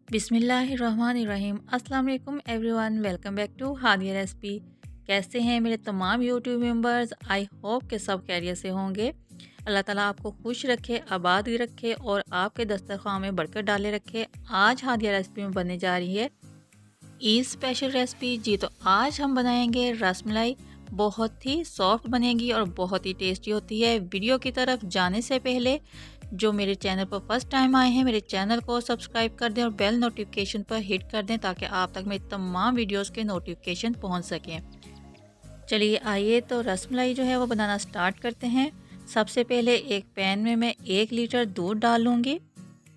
बिस्मिल्लाहिर्रहमानिर्रहीम। अस्सलाम वालेकुम everyone, welcome back to Hadia recipe. कैसे हैं मेरे तमाम यूट्यूब मेंबर्स? आई होप के सब खैरियत से होंगे। अल्लाह ताला आपको खुश रखे, आबाद भी रखे और आपके दस्तरखान में बरकत डाले रखे। आज हादिया रेसिपी में बनने जा रही है ईद स्पेशल रेसिपी। जी तो आज हम बनाएंगे रसमलाई। बहुत ही सॉफ्ट बनेगी और बहुत ही टेस्टी होती है। वीडियो की तरफ जाने से पहले जो मेरे चैनल पर फर्स्ट टाइम आए हैं, मेरे चैनल को सब्सक्राइब कर दें और बेल नोटिफिकेशन पर हिट कर दें ताकि आप तक मेरी तमाम वीडियोस के नोटिफिकेशन पहुंच सकें। चलिए आइए तो रसमलाई जो है वो बनाना स्टार्ट करते हैं। सबसे पहले एक पैन में मैं 1 लीटर दूध डाल लूँगी।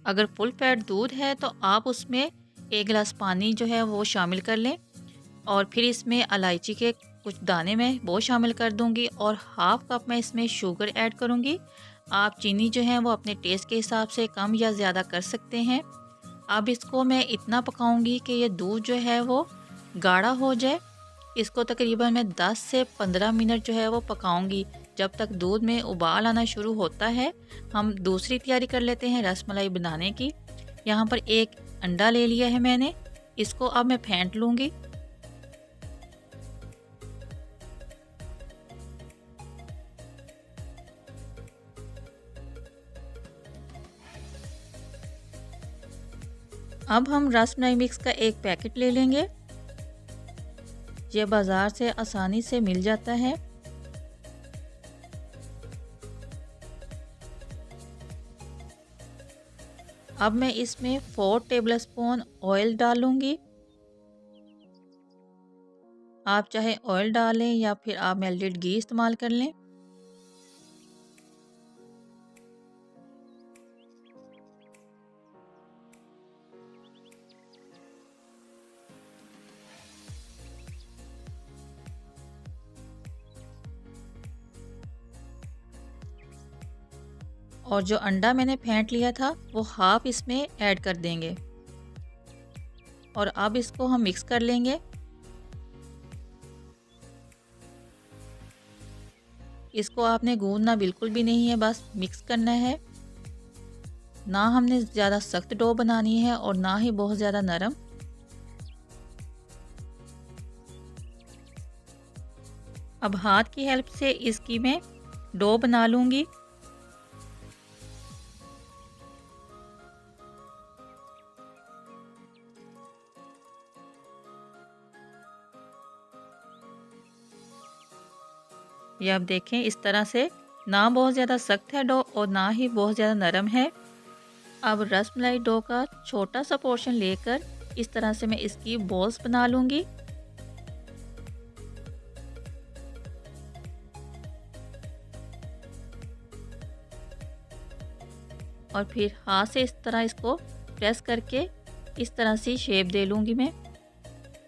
अगर फुल फैट दूध है तो आप उसमें 1 गिलास पानी जो है वो शामिल कर लें और फिर इसमें इलायची के कुछ दाने मैं वो शामिल कर दूंगी और हाफ कप मैं इसमें शुगर ऐड करूंगी। आप चीनी जो है वो अपने टेस्ट के हिसाब से कम या ज़्यादा कर सकते हैं। अब इसको मैं इतना पकाऊंगी कि ये दूध जो है वो गाढ़ा हो जाए। इसको तकरीबन मैं 10 से 15 मिनट जो है वो पकाऊंगी। जब तक दूध में उबाल आना शुरू होता है हम दूसरी तैयारी कर लेते हैं रसमलाई बनाने की। यहाँ पर एक अंडा ले लिया है मैंने, इसको अब मैं फेंट लूँगी। अब हम रसमलाई मिक्स का एक पैकेट ले लेंगे। ये बाज़ार से आसानी से मिल जाता है। अब मैं इसमें 4 टेबलस्पून ऑयल डालूंगी। आप चाहे ऑयल डालें या फिर आप मेल्टेड घी इस्तेमाल कर लें। और जो अंडा मैंने फेंट लिया था वो हाफ इसमें ऐड कर देंगे और अब इसको हम मिक्स कर लेंगे। इसको आपने गूंदना बिल्कुल भी नहीं है, बस मिक्स करना है। ना हमने ज़्यादा सख्त डो बनानी है और ना ही बहुत ज़्यादा नरम। अब हाथ की हेल्प से इसकी मैं डो बना लूँगी। ये आप देखें इस तरह से, ना बहुत ज़्यादा सख्त है डो और ना ही बहुत ज़्यादा नरम है। अब रसमलाई डो का छोटा सा पोर्शन लेकर इस तरह से मैं इसकी बॉल्स बना लूँगी। और फिर हाथ से इस तरह इसको प्रेस करके इस तरह से शेप दे लूँगी मैं।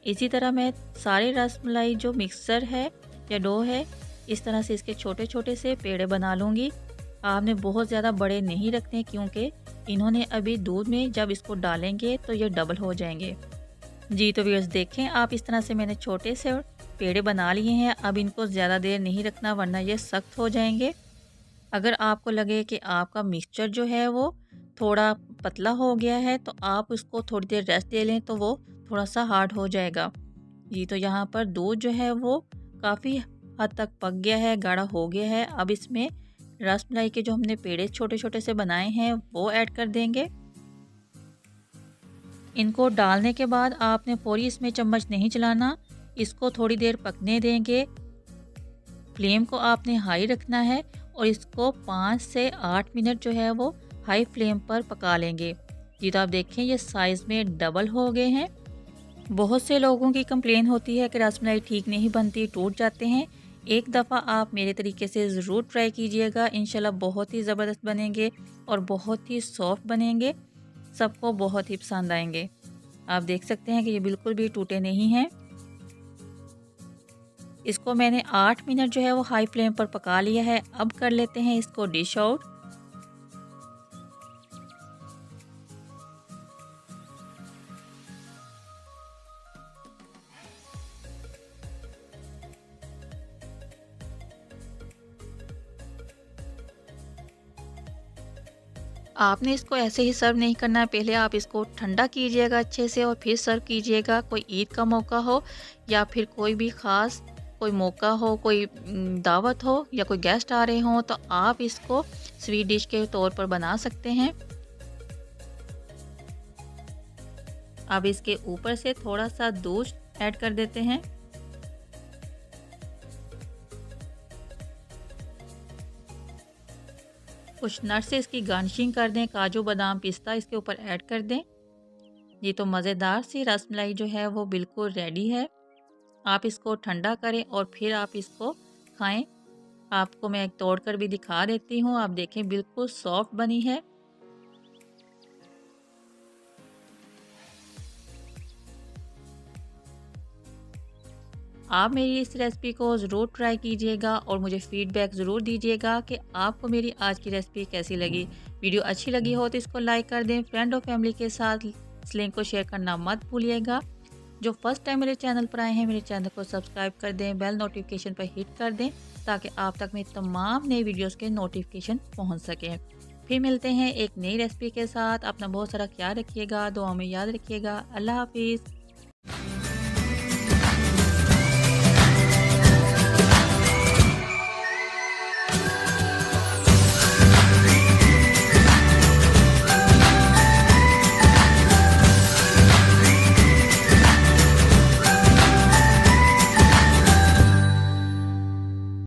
इसी तरह मैं सारे रसमलाई जो मिक्सर है या डो है, इस तरह से इसके छोटे छोटे से पेड़े बना लूँगी। आपने बहुत ज़्यादा बड़े नहीं रखने क्योंकि इन्होंने अभी दूध में जब इसको डालेंगे तो ये डबल हो जाएंगे। जी तो व्यूअर्स देखें, आप इस तरह से मैंने छोटे से पेड़े बना लिए हैं। अब इनको ज़्यादा देर नहीं रखना वरना ये सख्त हो जाएंगे। अगर आपको लगे कि आपका मिक्सचर जो है वो थोड़ा पतला हो गया है तो आप उसको थोड़ी देर रेस्ट दे लें तो वो थोड़ा सा हार्ड हो जाएगा। जी तो यहाँ पर दूध जो है वो काफ़ी हद तक पक गया है, गाढ़ा हो गया है। अब इसमें रसमलाई के जो हमने पेड़े छोटे छोटे से बनाए हैं वो ऐड कर देंगे। इनको डालने के बाद आपने फौरी इसमें चम्मच नहीं चलाना, इसको थोड़ी देर पकने देंगे। फ्लेम को आपने हाई रखना है और इसको 5 से 8 मिनट जो है वो हाई फ्लेम पर पका लेंगे। जी तो आप देखें ये साइज़ में डबल हो गए हैं। बहुत से लोगों की कंप्लेन होती है कि रसमलाई ठीक नहीं बनती, टूट जाते हैं। एक दफ़ा आप मेरे तरीके से ज़रूर ट्राई कीजिएगा, इंशाल्लाह बहुत ही ज़बरदस्त बनेंगे और बहुत ही सॉफ्ट बनेंगे। सबको बहुत ही पसंद आएंगे। आप देख सकते हैं कि ये बिल्कुल भी टूटे नहीं हैं। इसको मैंने 8 मिनट जो है वो हाई फ्लेम पर पका लिया है। अब कर लेते हैं इसको डिश आउट। आपने इसको ऐसे ही सर्व नहीं करना है, पहले आप इसको ठंडा कीजिएगा अच्छे से और फिर सर्व कीजिएगा। कोई ईद का मौका हो या फिर कोई भी ख़ास कोई मौका हो, कोई दावत हो या कोई गेस्ट आ रहे हों, तो आप इसको स्वीट डिश के तौर पर बना सकते हैं। अब इसके ऊपर से थोड़ा सा दूध ऐड कर देते हैं। कुछ नट्स से इसकी गार्निशिंग कर दें, काजू बादाम पिस्ता इसके ऊपर ऐड कर दें। ये तो मज़ेदार सी रसमलाई जो है वो बिल्कुल रेडी है। आप इसको ठंडा करें और फिर आप इसको खाएं। आपको मैं एक तोड़ कर भी दिखा देती हूँ, आप देखें बिल्कुल सॉफ्ट बनी है। आप मेरी इस रेसिपी को ज़रूर ट्राई कीजिएगा और मुझे फ़ीडबैक ज़रूर दीजिएगा कि आपको मेरी आज की रेसिपी कैसी लगी। वीडियो अच्छी लगी हो तो इसको लाइक कर दें, फ्रेंड और फैमिली के साथ इस लिंक को शेयर करना मत भूलिएगा। जो फर्स्ट टाइम मेरे चैनल पर आए हैं, मेरे चैनल को सब्सक्राइब कर दें, बेल नोटिफिकेशन पर हिट कर दें ताकि आप तक मेरी तमाम नई वीडियोज़ के नोटिफिकेशन पहुँच सकें। फिर मिलते हैं एक नई रेसिपी के साथ। अपना बहुत सारा ख्याल रखिएगा, दुआ में याद रखिएगा। अल्लाह हाफिज़।